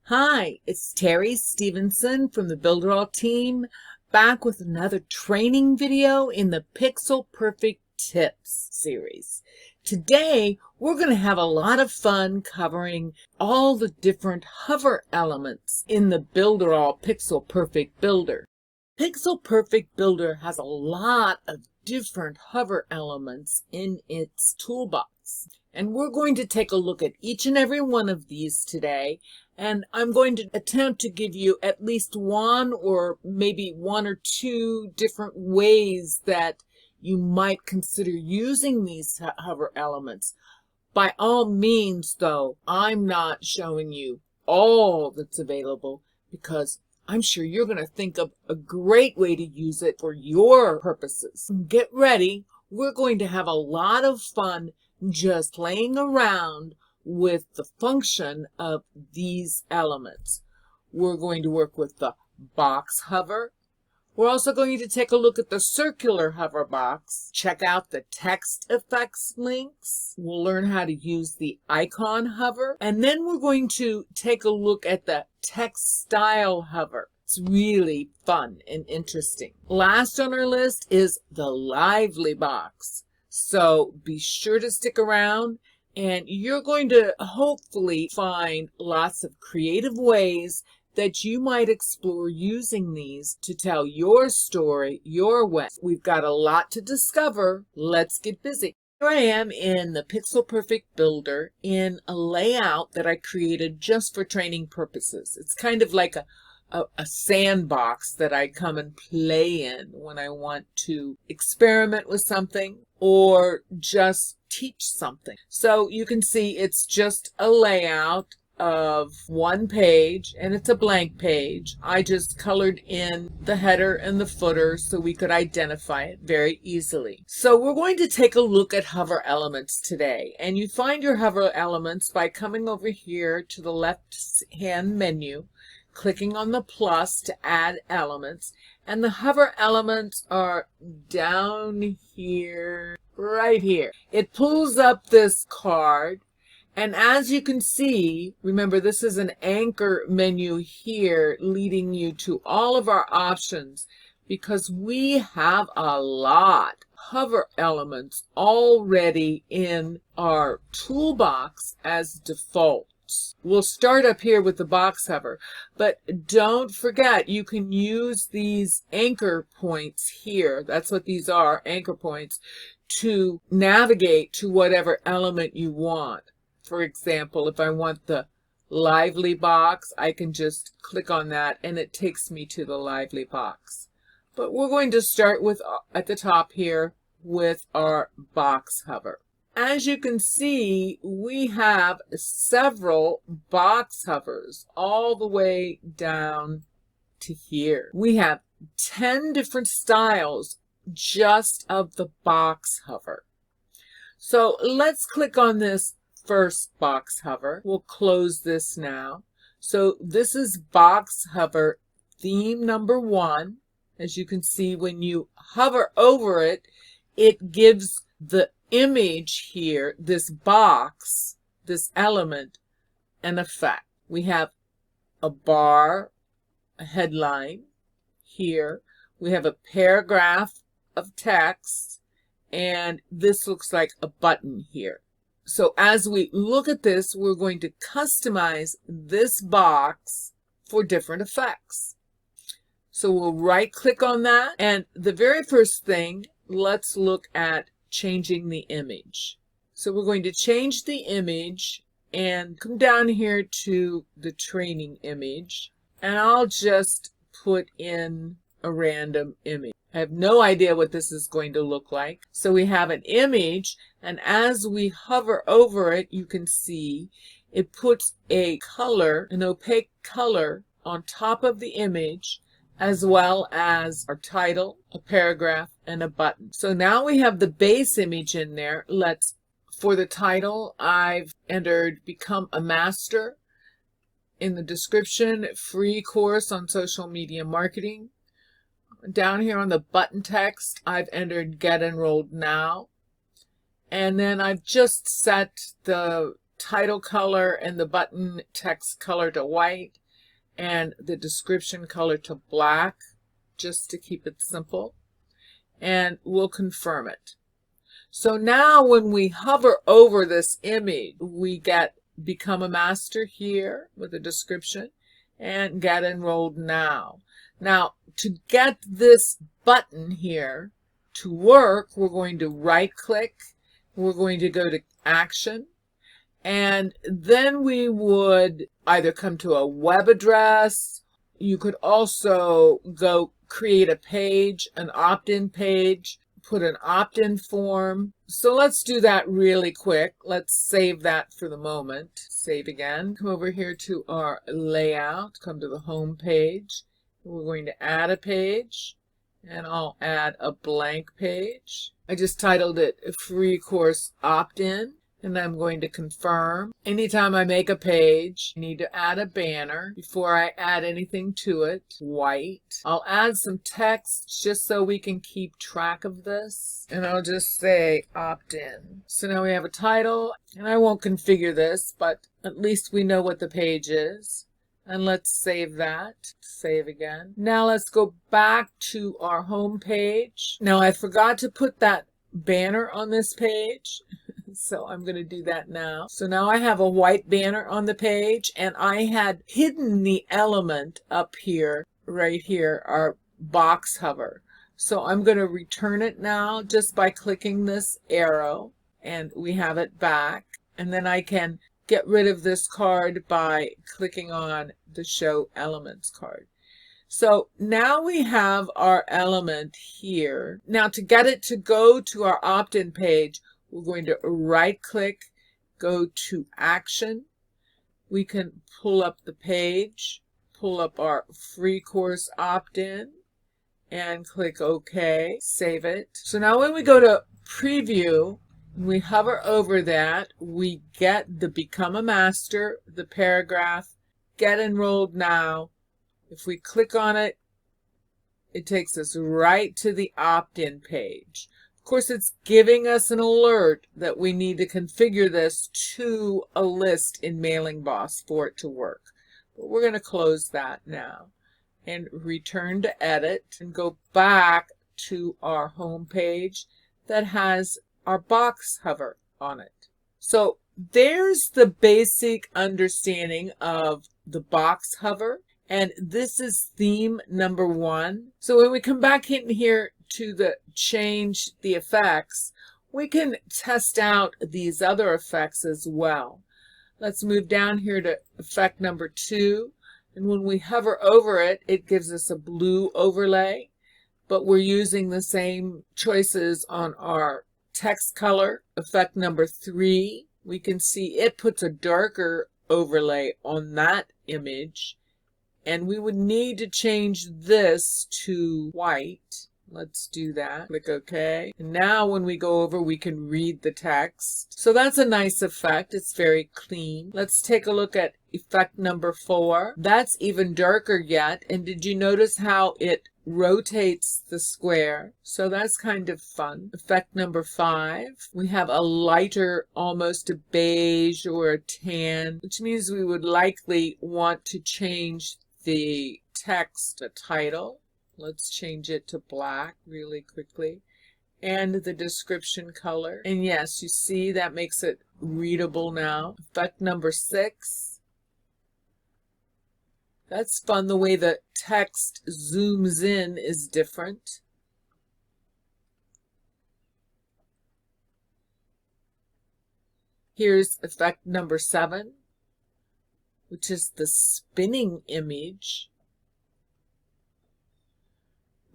Hi, it's Terry Stevenson from the Builderall team, back with another training video in the Pixel Perfect Tips series. Today, we're going to have a lot of fun covering all the different hover elements in the Builderall Pixel Perfect Builder. Pixel Perfect Builder has a lot of different hover elements in its toolbox. And we're going to take a look at each and every one of these today. And I'm going to attempt to give you at least one or maybe one or two different ways that you might consider using these hover elements. By all means, though, I'm not showing you all that's available because I'm sure you're going to think of a great way to use it for your purposes. Get ready. We're going to have a lot of fun just playing around with the function of these elements. We're going to work with the box hover. We're also going to take a look at the circular hover box. Check out the text effects links. We'll learn how to use the icon hover. And then we're going to take a look at the text style hover. It's really fun and interesting. Last on our list is the lively box. So be sure to stick around, and you're going to hopefully find lots of creative ways that you might explore using these to tell your story your way. We've got a lot to discover. Let's get busy. Here I am in the Pixel Perfect Builder in a layout that I created just for training purposes. It's kind of like a sandbox that I come and play in when I want to experiment with something or just teach something. So you can see it's just a layout of one page, and it's a blank page. I just colored in the header and the footer so we could identify it very easily. So we're going to take a look at hover elements today, and you find your hover elements by coming over here to the left hand menu, clicking on the plus to add elements, and the hover elements are down here, right here. It pulls up this card, and as you can see, remember this is an anchor menu here leading you to all of our options because we have a lot of hover elements already in our toolbox as default. We'll start up here with the box hover, but don't forget you can use these anchor points here. That's what these are, anchor points, to navigate to whatever element you want. For example, if I want the lively box, I can just click on that and it takes me to the lively box. But we're going to start with at the top here with our box hover. As you can see, we have several box hovers all the way down to here. We have 10 different styles just of the box hover. So let's click on this first box hover. We'll close this now. So this is box hover theme number 1. As you can see, when you hover over it, it gives the image here, this box, this element, an effect. We have a bar, a headline here. We have a paragraph of text, and this looks like a button here. So as we look at this, we're going to customize this box for different effects. So we'll right click on that, and the very first thing, let's look at changing the image. So we're going to change the image and come down here to the training image, and I'll just put in a random image. I have no idea what this is going to look like. So we have an image, and as we hover over it, you can see it puts a color, an opaque color, on top of the image, as well as our title, a paragraph, and a button. So now we have the base image in there. For the title, I've entered Become a Master. In the description, free course on social media marketing. Down here on the button text, I've entered Get Enrolled Now. And then I've just set the title color and the button text color to white and the description color to black, just to keep it simple. And we'll confirm it. So now when we hover over this image, we get Become a Master here with a description and Get Enrolled Now. Now, to get this button here to work, we're going to right-click. We're going to go to Action. And then we would either come to a web address. You could also go create a page, an opt-in page, put an opt-in form. So let's do that really quick. Let's save that for the moment. Save again. Come over here to our layout. Come to the home page. We're going to add a page, and I'll add a blank page. I just titled it Free Course Opt-in. And I'm going to confirm. Anytime I make a page, I need to add a banner before I add anything to it. White. I'll add some text just so we can keep track of this. And I'll just say opt-in. So now we have a title. And I won't configure this, but at least we know what the page is. And let's save that. Save again. Now let's go back to our home page. Now I forgot to put that banner on this page. So I'm going to do that now. So now I have a white banner on the page, and I had hidden the element up here, right here, our box hover. So I'm going to return it now just by clicking this arrow, and we have it back. And then I can get rid of this card by clicking on the Show Elements card. So now we have our element here. Now to get it to go to our opt-in page, we're going to right-click, go to Action. We can pull up the page, pull up our free course opt-in, and click OK. Save it. So now when we go to Preview, and we hover over that, we get the Become a Master, the paragraph, Get Enrolled Now. If we click on it, it takes us right to the opt-in page. Of course, it's giving us an alert that we need to configure this to a list in Mailing Boss for it to work. But we're going to close that now and return to Edit and go back to our home page that has our box hover on it. So there's the basic understanding of the box hover. And this is theme number 1. So when we come back in here to the change the effects, we can test out these other effects as well. Let's move down here to effect number 2. And when we hover over it, it gives us a blue overlay. But we're using the same choices on our text color. Effect number 3, we can see it puts a darker overlay on that image. And we would need to change this to white. Let's do that. Click OK. And now when we go over, we can read the text. So that's a nice effect. It's very clean. Let's take a look at effect number 4. That's even darker yet. And did you notice how it rotates the square? So that's kind of fun. Effect number 5. We have a lighter, almost a beige or a tan, which means we would likely want to change the text, a title. Let's change it to black really quickly. And the description color. And yes, you see that makes it readable now. Effect number 6. That's fun. The way the text zooms in is different. Here's effect number 7, which is the spinning image.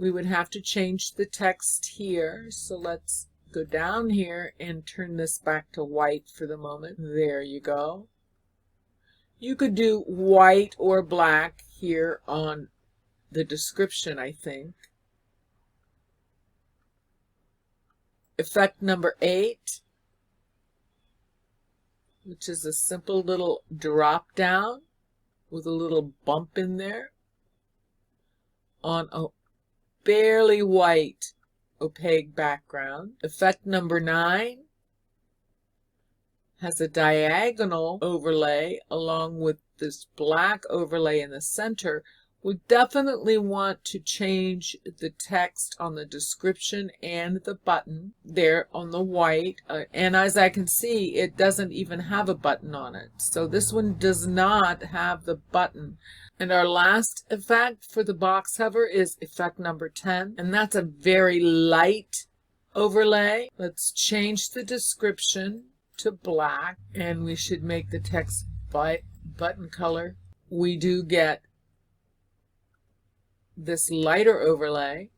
We would have to change the text here. So let's go down here and turn this back to white for the moment. There you go. You could do white or black here on the description, I think. Effect number 8, which is a simple little drop down with a little bump in there on a barely white opaque background. Effect number 9, has a diagonal overlay along with this black overlay in the center, we definitely want to change the text on the description and the button there on the white. And as I can see, it doesn't even have a button on it. So this one does not have the button. And our last effect for the box hover is effect number 10. And that's a very light overlay. Let's change the description to black. And we should make the text button color. We do get this lighter overlay,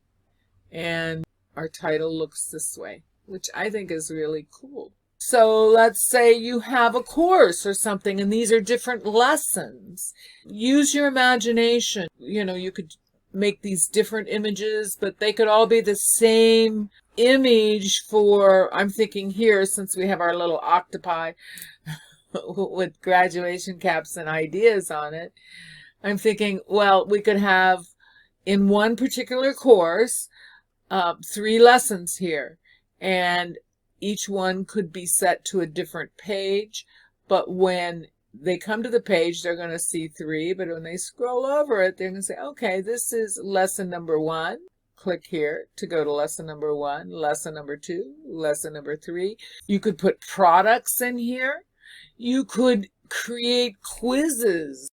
and our title looks this way, which I think is really cool. So let's say you have a course or something, and these are different lessons. Use your imagination. You know, you could make these different images, but they could all be the same image for, I'm thinking here, since we have our little octopi with graduation caps and ideas on it, I'm thinking, well, we could have in one particular course, 3 lessons here, and each one could be set to a different page, but when they come to the page, they're going to see 3, but when they scroll over it, they're going to say, okay, this is lesson number 1. Click here to go to lesson number 1, lesson number 2, lesson number 3. You could put products in here. You could create quizzes.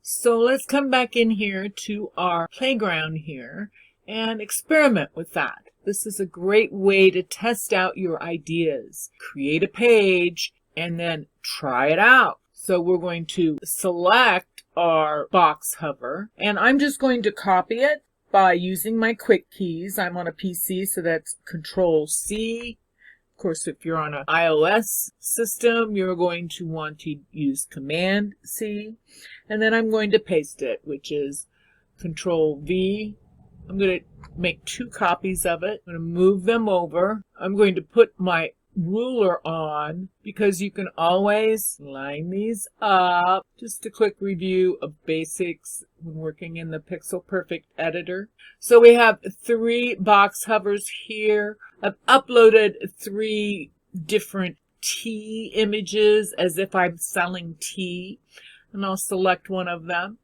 So let's come back in here to our playground here and experiment with that. This is a great way to test out your ideas. Create a page and then try it out. So we're going to select our box hover, and I'm just going to copy it by using my quick keys. I'm on a PC, so that's Control-C. Of course, if you're on an iOS system, you're going to want to use Command-C. And then I'm going to paste it, which is Control-V. I'm going to make 2 copies of it. I'm going to move them over. I'm going to put my ruler on, because you can always line these up. Just a quick review of basics when working in the Pixel Perfect editor. So we have 3 box hovers here. I've uploaded 3 different tea images as if I'm selling tea, and I'll select one of them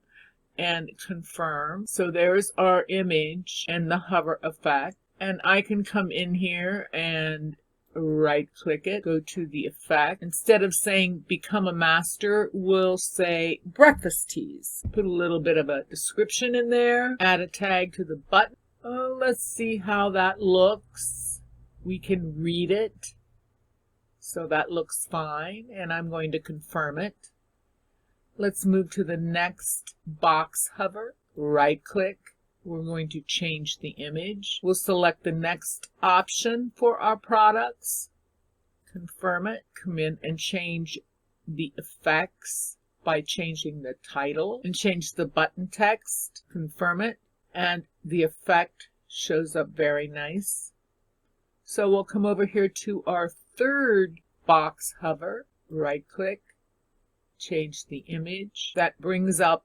and confirm. So there's our image and the hover effect, and I can come in here and right click it, go to the effect. Instead of saying become a master, we'll say breakfast teas. Put a little bit of a description in there, add a tag to the button. Let's see how that looks. We can read it, so that looks fine, and I'm going to confirm it. Let's move to the next box hover, right click. We're going to change the image. We'll select the next option for our products, confirm it, come in and change the effects by changing the title, and change the button text, confirm it, and the effect shows up very nice. So we'll come over here to our 3rd box hover, right click, change the image. That brings up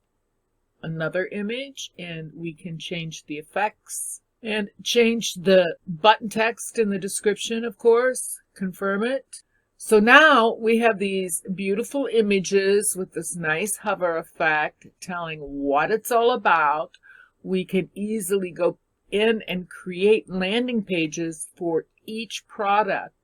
another image, and we can change the effects and change the button text in the description, of course, confirm it. So now we have these beautiful images with this nice hover effect telling what it's all about. We can easily go in and create landing pages for each product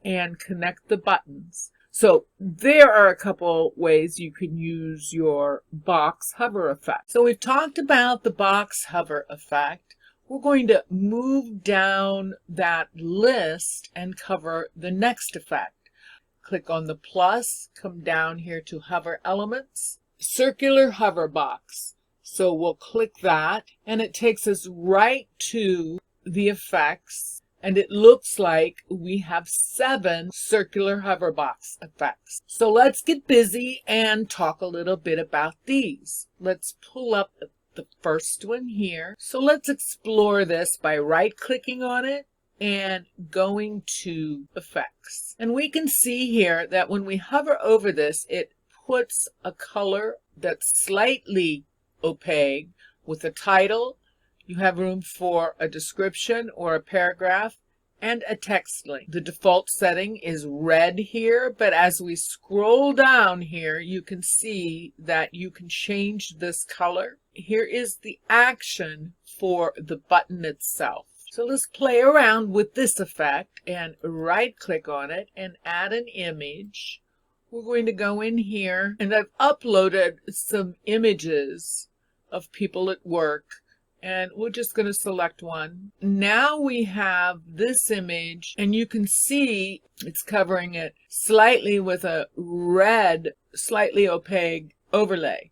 and connect the buttons. So there are a couple ways you can use your box hover effect. So we've talked about the box hover effect. We're going to move down that list and cover the next effect. Click on the plus, come down here to hover elements, circular hover box. So we'll click that, and it takes us right to the effects. And it looks like we have 7 circular hover box effects. So let's get busy and talk a little bit about these. Let's pull up the first one here. So let's explore this by right-clicking on it and going to effects. And we can see here that when we hover over this, it puts a color that's slightly opaque with a title. You have room for a description or a paragraph and a text link. The default setting is red here, but as we scroll down here, you can see that you can change this color. Here is the action for the button itself. So let's play around with this effect and right click on it and add an image. We're going to go in here, and I've uploaded some images of people at work, and we're just going to select one. Now we have this image, and you can see it's covering it slightly with a red, slightly opaque overlay.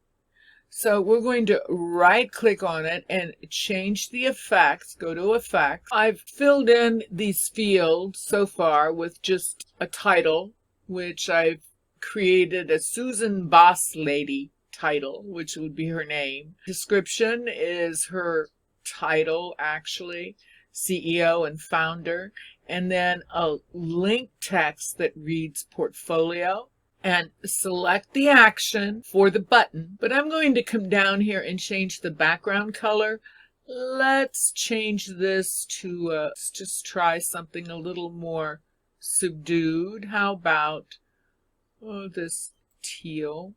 So we're going to right click on it and change the effects. Go to effects. I've filled in these fields so far with just a title, which I've created a Susan Boss Lady title, which would be her name. Description is her title, actually, CEO and founder, and then a link text that reads portfolio, and select the action for the button. But I'm going to come down here and change the background color. Let's change this to let's just try something a little more subdued. How about this teal?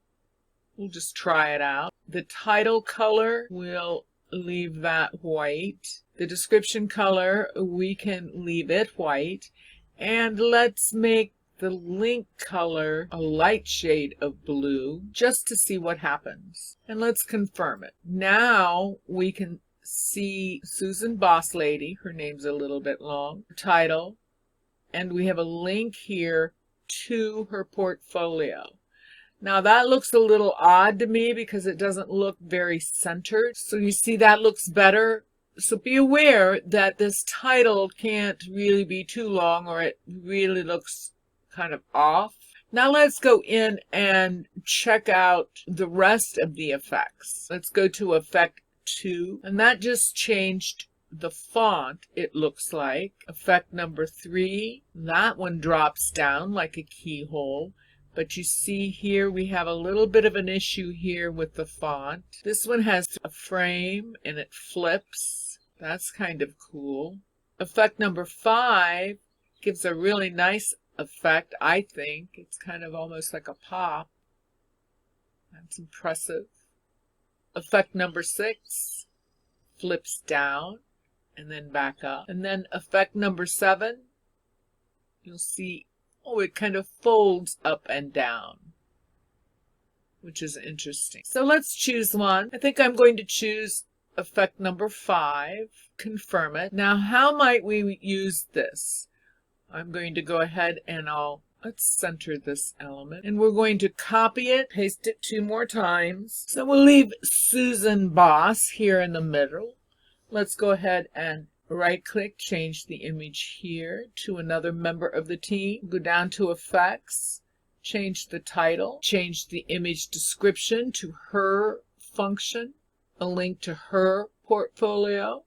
We'll just try it out. The title color, we'll leave that white. The description color, we can leave it white. And let's make the link color a light shade of blue just to see what happens. And let's confirm it. Now we can see Susan Boss Lady. Her name's a little bit long. Title. And we have a link here to her portfolio. Now that looks a little odd to me because it doesn't look very centered. So you see that looks better. So be aware that this title can't really be too long or it really looks kind of off. Now let's go in and check out the rest of the effects. Let's go to Effect 2, and that just changed the font, it looks like. Effect number 3, that one drops down like a keyhole. But you see here we have a little bit of an issue here with the font. This one has a frame and it flips. That's kind of cool. Effect number 5 gives a really nice effect, I think. It's kind of almost like a pop. That's impressive. Effect number 6 flips down and then back up. And then effect number 7, you'll see, oh, it kind of folds up and down, which is interesting. So let's choose one. I think I'm going to choose effect number 5, confirm it. Now, how might we use this? I'm going to go ahead and let's center this element. And we're going to copy it, paste it 2 more times. So we'll leave Susan Boss here in the middle. Let's go ahead and right-click, change the image here to another member of the team. Go down to Effects, change the title, change the image description to her function, a link to her portfolio.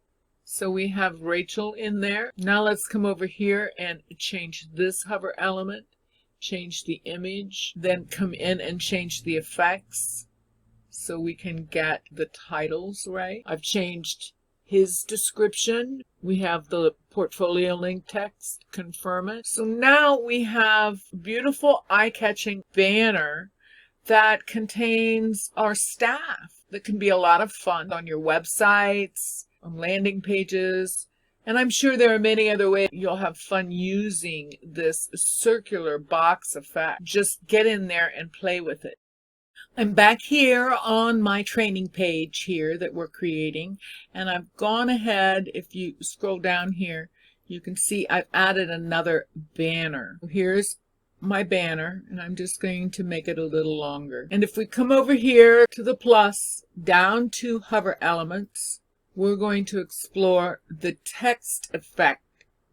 So we have Rachel in there. Now let's come over here and change this hover element, change the image, then come in and change the effects so we can get the titles right. I've changed his description. We have the portfolio link text, confirm it. So now we have a beautiful eye-catching banner that contains our staff. That can be a lot of fun on your websites, on landing pages, and I'm sure there are many other ways you'll have fun using this circular box effect. Just get in there and play with it. I'm back here on my training page here that we're creating, and I've gone ahead. If you scroll down here, you can see I've added another banner. Here's my banner, and I'm just going to make it a little longer. And if we come over here to the plus, down to hover elements, we're going to explore the text effect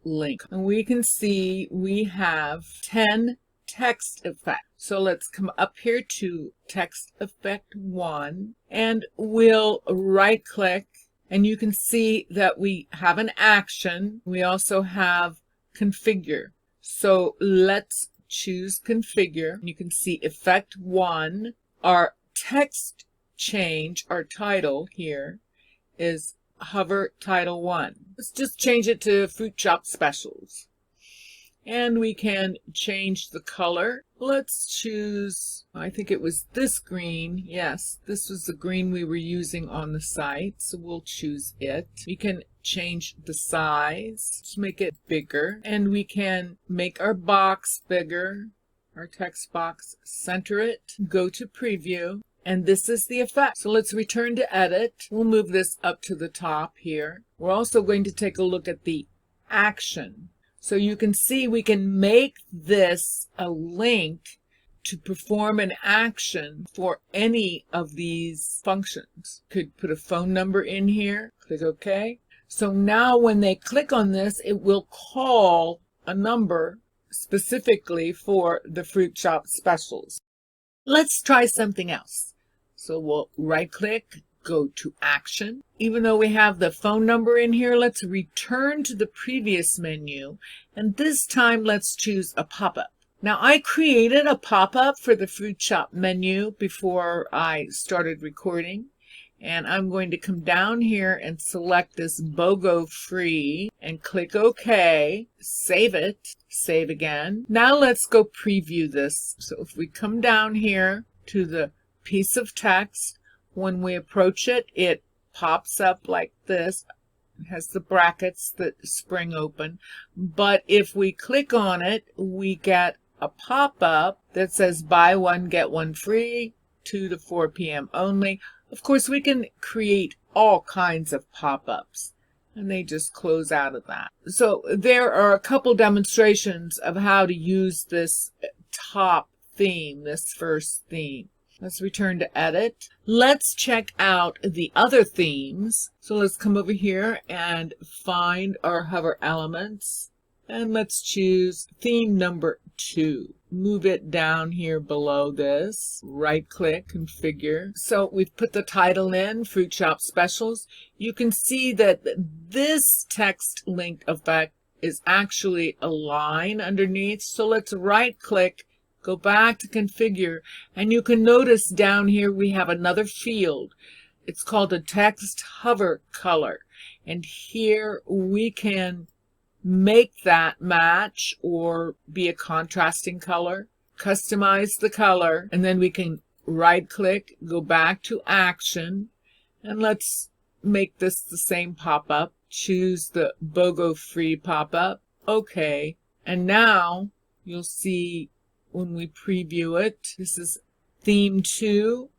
link. And we can see we have 10 text effects. So let's come up here to text effect 1, and we'll right click, and you can see that we have an action. We also have configure. So let's choose configure. You can see effect 1, our text change, our title here is hover title 1. Let's just change it to Fruit Chop Specials. and we can change the color. Let's choose, I think it was this green. Yes, this was the green we were using on the site, so we'll choose it. We can change the size, just make it bigger, and we can make our box bigger, our text box, center it, go to preview, and this is the effect. So let's return to edit. We'll move this up to the top here. We're also going to take a look at the action. So you can see we can make this a link to perform an action for any of these functions. Could put a phone number in here, click OK. So now when they click on this, it will call a number specifically for the fruit shop specials. Let's try something else. So we'll right click, go to action. Even though we have the phone number in here, let's return to the previous menu, and this time let's choose a pop-up. Now I created a pop-up for the fruit shop menu before I started recording, and I'm going to come down here and select this BOGO free and click OK, save it, save again. Now let's go preview this. So if we come down here to the piece of text, when we approach it, it pops up like this. It has the brackets that spring open. But if we click on it, we get a pop-up that says buy one, get one free, 2 to 4 p.m. only. Of course, we can create all kinds of pop-ups, and they just close out of that. So there are a couple demonstrations of how to use this top theme, this first theme. Let's return to edit. Let's check out the other themes. So let's come over here and find our hover elements. And let's choose theme number 2. Move it down here below this. Right click, configure. So we've put the title in, Fruit Shop Specials. You can see that this text link effect is actually a line underneath. So let's right click, go back to configure, and you can notice down here we have another field. It's called a text hover color, and here we can make that match or be a contrasting color, customize the color, and then we can right click, go back to action, and let's make this the same pop-up. Choose the BOGO free pop-up, OK, and now you'll see when we preview it, this is theme 2.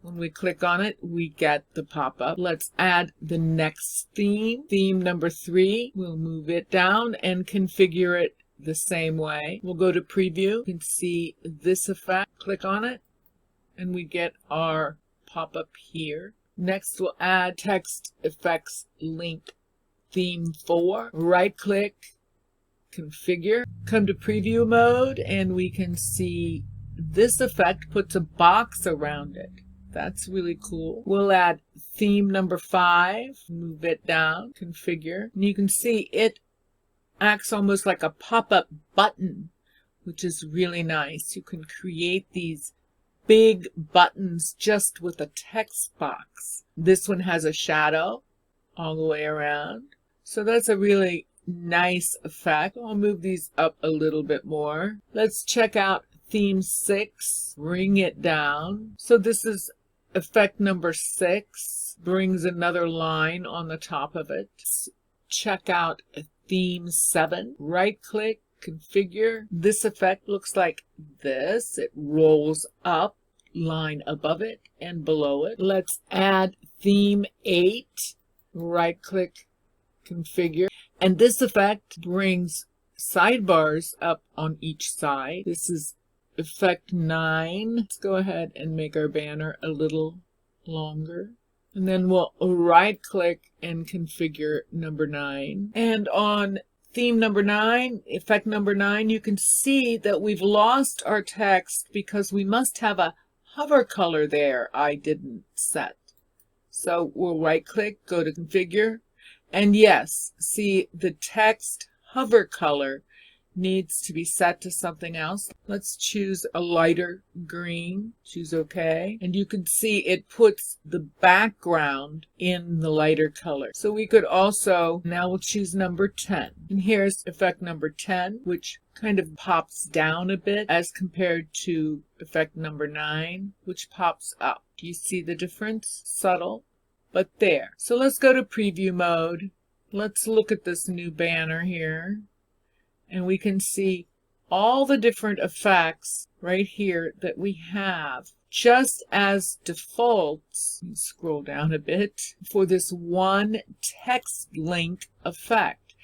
When we click on it, we get the pop-up. Let's add the next theme, theme number 3. We'll move it down and configure it the same way. We'll go to preview. You can see this effect. Click on it, and we get our pop-up here. Next, we'll add text effects link theme 4. Right-click, configure, come to preview mode, and we can see this effect puts a box around it. That's really cool. We'll add theme number 5, move it down, configure, and you can see it acts almost like a pop-up button, which is really nice. You can create these big buttons just with a text box. This one has a shadow all the way around, so that's a really nice effect. I'll move these up a little bit more. Let's check out theme 6, bring it down. So this is effect number 6, brings another line on the top of it. Check out theme 7, right click, configure. This effect looks like this. It rolls up, line above it and below it. Let's add theme 8, right click, configure. And this effect brings sidebars up on each side. This is effect 9. Let's go ahead and make our banner a little longer. And then we'll right click and configure number 9. And on theme number 9, effect number 9, you can see that we've lost our text because we must have a hover color there I didn't set. So we'll right click, go to configure. And yes, see the text hover color needs to be set to something else. Let's choose a lighter green. Choose OK. And you can see it puts the background in the lighter color. So we could also, now we'll choose number 10. And here's effect number 10, which kind of pops down a bit as compared to effect number 9, which pops up. Do you see the difference? Subtle, but there. So let's go to preview mode. Let's look at this new banner here. And we can see all the different effects right here that we have just as defaults. Scroll down a bit for this one text link effect.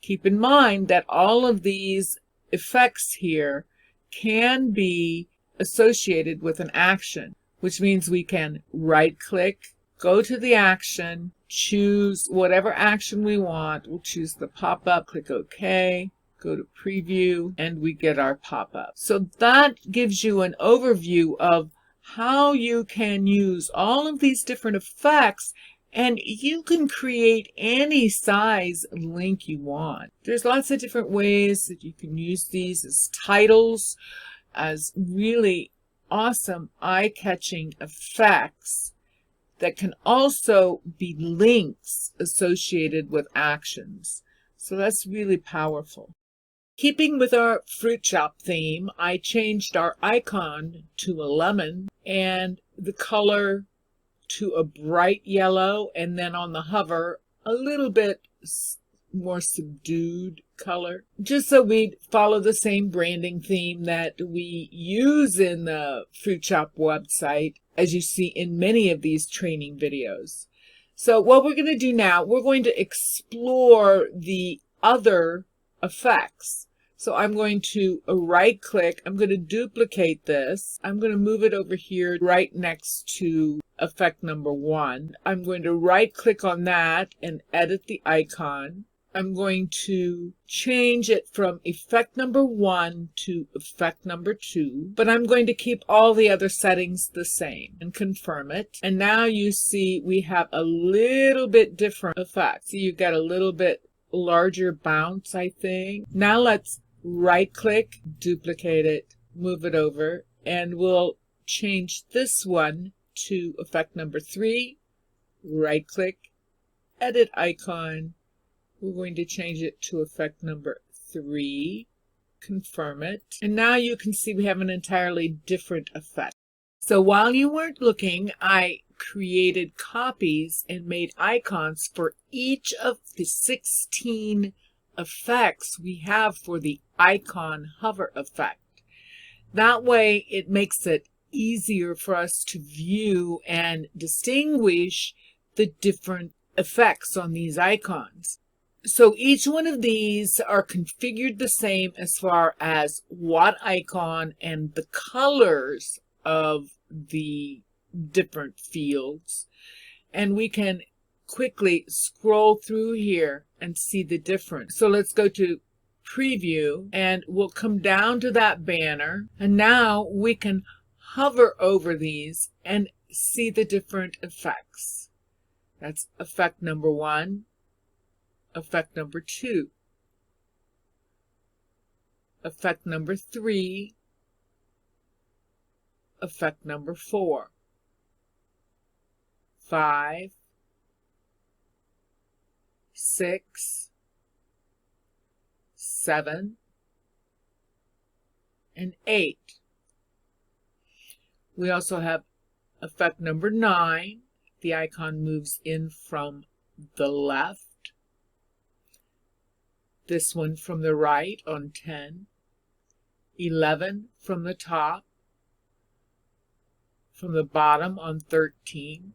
Keep in mind that all of these effects here can be associated with an action, which means we can right click, go to the action, choose whatever action we want. We'll choose the pop-up, click OK. Go to preview, and we get our pop-up. So that gives you an overview of how you can use all of these different effects, and you can create any size link you want. There's lots of different ways that you can use these as titles, as really awesome eye-catching effects that can also be links associated with actions. So that's really powerful. Keeping with our fruit shop theme, I changed our icon to a lemon and the color to a bright yellow, and then on the hover a little bit more subdued color, just so we follow the same branding theme that we use in the fruit shop website, as you see in many of these training videos. So what we're going to do now, we're going to explore the other effects. So I'm going to right click, I'm going to duplicate this, I'm going to move it over here right next to effect number 1. I'm going to right click on that and edit the icon. I'm going to change it from effect number 1 to effect number 2, but I'm going to keep all the other settings the same and confirm it. And now you see we have a little bit different effects. See, you've got a little bit larger bounce, I think. Now let's right click, duplicate it, move it over, and we'll change this one to effect number 3. Right click, edit icon. We're going to change it to effect number 3, confirm it. And now you can see we have an entirely different effect. So while you weren't looking, I created copies and made icons for each of the 16 effects we have for the icon hover effect. That way it makes it easier for us to view and distinguish the different effects on these icons. So each one of these are configured the same as far as what icon and the colors of the different fields. And we can quickly scroll through here and see the difference. So let's go to preview and we'll come down to that banner, and now we can hover over these and see the different effects. That's effect number 1, effect number 2, effect number 3, effect number 4, 5, 6, 7, and 8. We also have effect number 9. The icon moves in from the left. This one from the right on 10. 11 from the top. From the bottom on 13.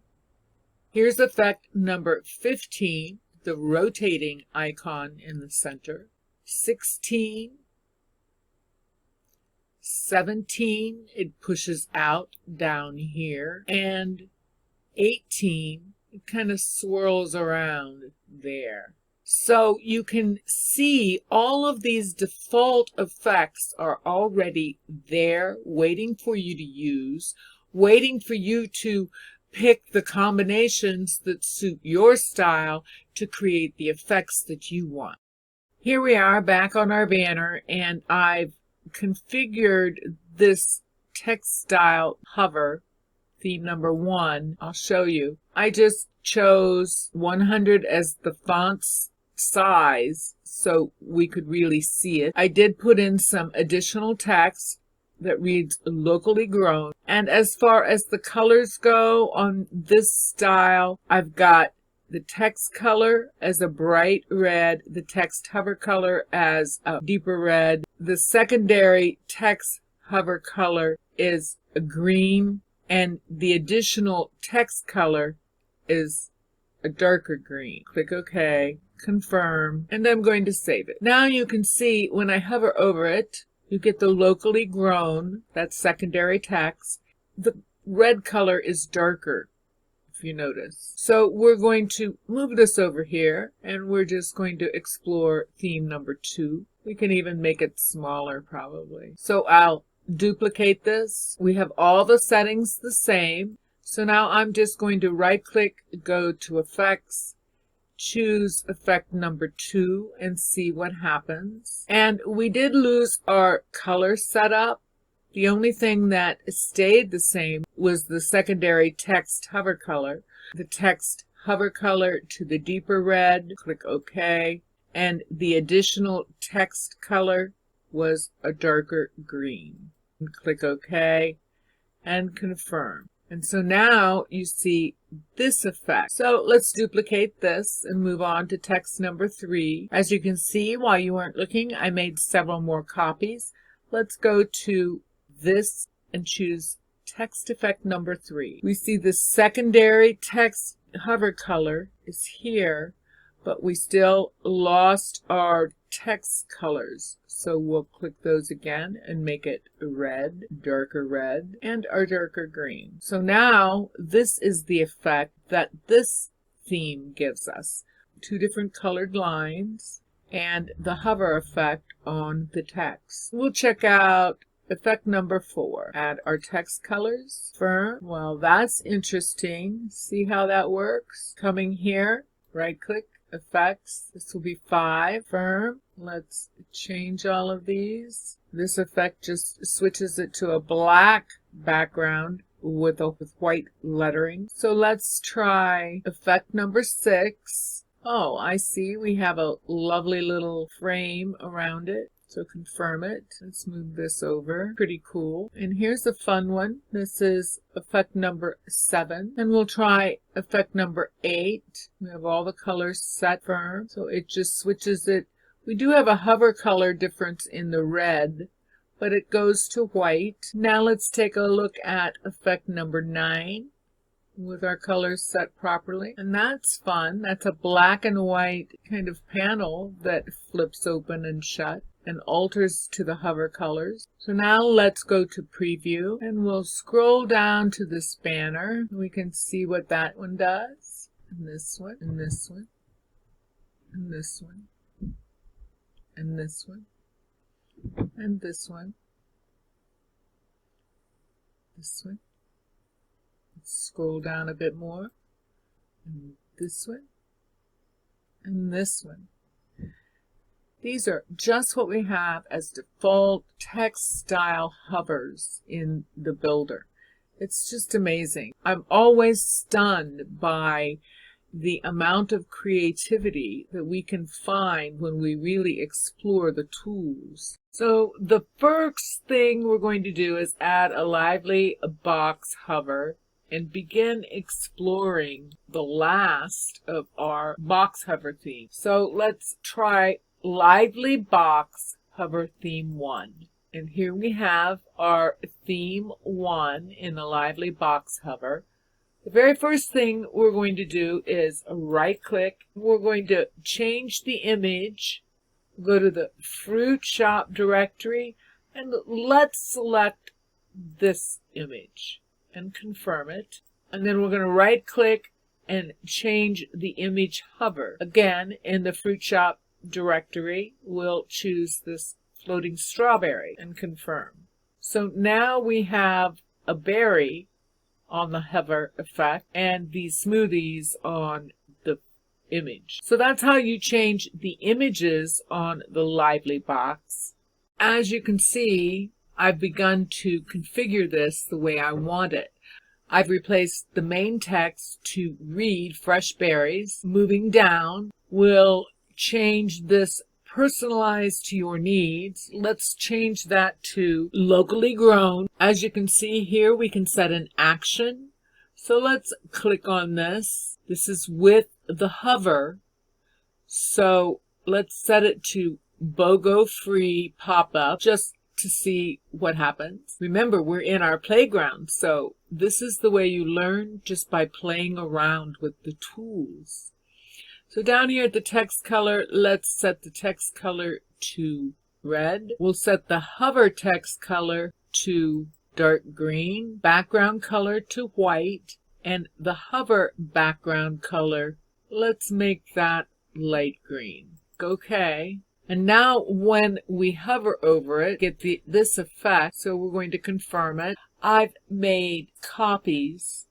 Here's effect number 15, the rotating icon in the center. 16, 17, it pushes out down here, and 18, it kind of swirls around there. So you can see all of these default effects are already there, waiting for you to use, waiting for you to pick the combinations that suit your style to create the effects that you want. Here we are back on our banner, and I've configured this text style hover, theme number 1. I'll show you. I just chose 100 as the font's size so we could really see it. I did put in some additional text that reads locally grown. And as far as the colors go on this style, I've got the text color as a bright red, the text hover color as a deeper red. The secondary text hover color is a green, and the additional text color is a darker green. Click OK, confirm, and I'm going to save it. Now you can see when I hover over it, you get the locally grown, that's secondary text. The red color is darker, if you notice. So we're going to move this over here, and we're just going to explore theme number 2. We can even make it smaller probably. So I'll duplicate this. We have all the settings the same. So now I'm just going to right click, go to Effects, choose effect number 2 and see what happens. And we did lose our color setup. The only thing that stayed the same was the secondary text hover color. The text hover color to the deeper red, click OK, and the additional text color was a darker green. And click OK and confirm. And so now you see this effect. So let's duplicate this and move on to text number 3. As you can see, while you weren't looking, I made several more copies. Let's go to this and choose text effect number 3. We see the secondary text hover color is here, but we still lost our text colors. So we'll click those again and make it red, darker red, and our darker green. So now this is the effect that this theme gives us. 2 different colored lines and the hover effect on the text. We'll check out effect number 4. Add our text colors. Firm. Well, that's interesting. See how that works? Coming here, right click, effects. This will be 5. Firm. Let's change all of these. This effect just switches it to a black background with white lettering. So let's try effect number 6. Oh, I see. We have a lovely little frame around it. So confirm it. Let's move this over. Pretty cool. And here's a fun one. This is effect number 7. And we'll try effect number 8. We have all the colors set. Firm. So it just switches it. We do have a hover color difference in the red, but it goes to white. Now let's take a look at effect number 9 with our colors set properly. And that's fun. That's a black and white kind of panel that flips open and shut and alters to the hover colors. So now let's go to preview, and we'll scroll down to this banner. We can see what that one does. And this one, and this one, and this one, and this one, and this one, this one. Let's scroll down a bit more, and this one, and this one. These are just what we have as default text style hovers in the Builder. It's just amazing. I'm always stunned by the amount of creativity that we can find when we really explore the tools. So the first thing we're going to do is add a lively box hover and begin exploring the last of our box hover theme. So let's try Lively Box Hover Theme 1. And here we have our Theme 1 in the Lively Box Hover. The very first thing we're going to do is right click. We're going to change the image, go to the Fruit Shop directory, and let's select this image and confirm it. And then we're going to right click and change the image hover. Again, in the Fruit Shop directory, we'll choose this floating strawberry and confirm. So now we have a berry on the hover effect and these smoothies on the image. So that's how you change the images on the Lively box. As you can see, I've begun to configure this the way I want it. I've replaced the main text to read fresh berries. Moving down, we'll change this personalized to your needs. Let's change that to locally grown. As you can see here, we can set an action. So let's click on this. This is with the hover. So let's set it to BOGO free pop-up just to see what happens. Remember, we're in our playground, so this is the way you learn, just by playing around with the tools. So down here at the text color, let's set the text color to red. We'll set the hover text color to dark green, background color to white, and the hover background color, let's make that light green. Okay. And now when we hover over it, get this effect, so we're going to confirm it. I've made copies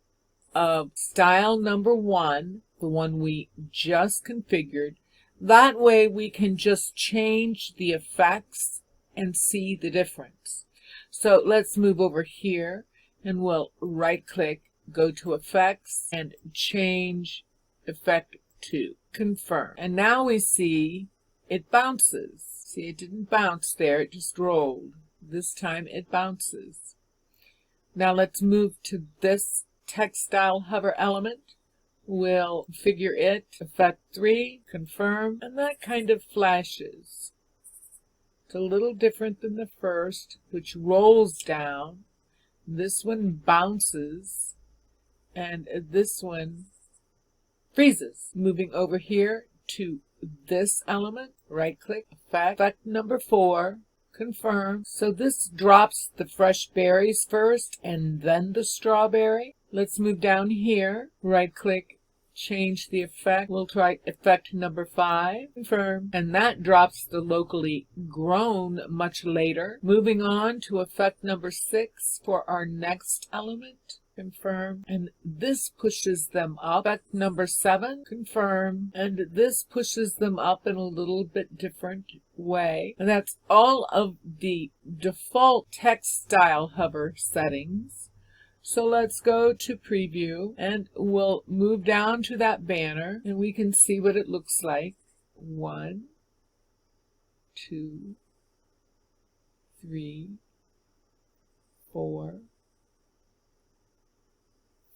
of style number 1, the one we just configured. That way we can just change the effects and see the difference. So let's move over here and we'll right click, go to effects and change effect to confirm. And now we see it bounces. See, it didn't bounce there, it just rolled. This time it bounces. Now let's move to this text style hover element. We'll figure it, effect 3, confirm, and that kind of flashes. It's a little different than the first, which rolls down. This one bounces, and this one freezes. Moving over here to this element, right click, effect number 4, confirm. So this drops the fresh berries first and then the strawberry. Let's move down here, right click, change the effect. We'll try effect number 5, confirm, and that drops the locally grown much later. Moving on to effect number 6 for our next element. Confirm, and this pushes them up. Effect number 7, confirm, and this pushes them up in a little bit different way. And that's all of the default text style hover settings. So let's go to preview and we'll move down to that banner and we can see what it looks like. 1, 2, 3, 4,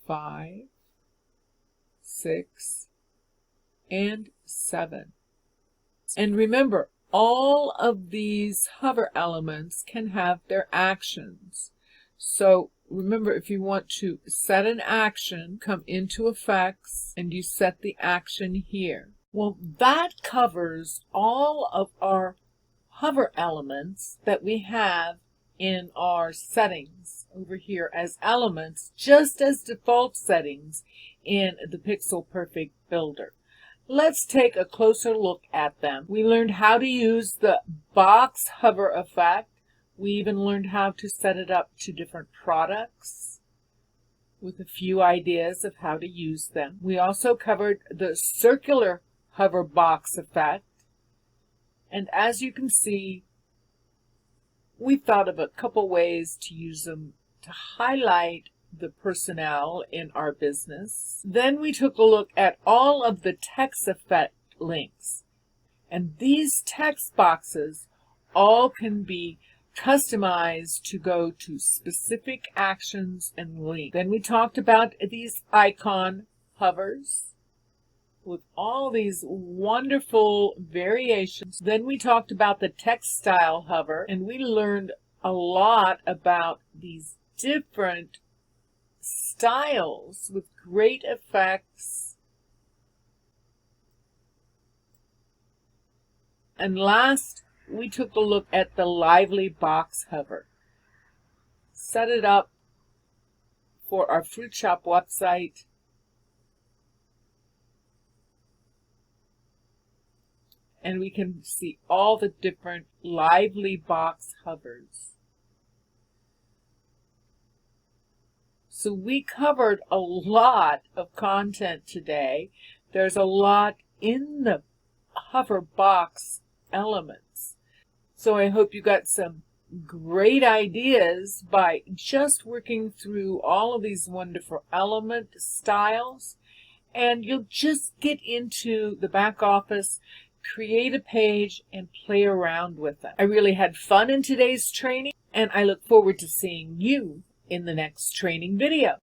5, 6, and 7. And remember, all of these hover elements can have their actions. So remember, if you want to set an action, come into effects and you set the action here. Well, that covers all of our hover elements that we have in our settings over here as elements, just as default settings in the Pixel Perfect Builder. Let's take a closer look at them. We learned how to use the box hover effect. We even learned how to set it up to different products with a few ideas of how to use them. We also covered the circular hover box effect. And as you can see, we thought of a couple ways to use them to highlight the personnel in our business. Then we took a look at all of the text effect links. And these text boxes all can be customized to go to specific actions and links. Then we talked about these icon hovers with all these wonderful variations. Then we talked about the text style hover, and we learned a lot about these different styles with great effects. And last, we took a look at the Lively box hover. Set it up for our Fruit Shop website. And we can see all the different Lively box hovers. So we covered a lot of content today. There's a lot in the hover box elements. So I hope you got some great ideas by just working through all of these wonderful element styles, and you'll just get into the back office, create a page, and play around with them. I really had fun in today's training, and I look forward to seeing you in the next training video.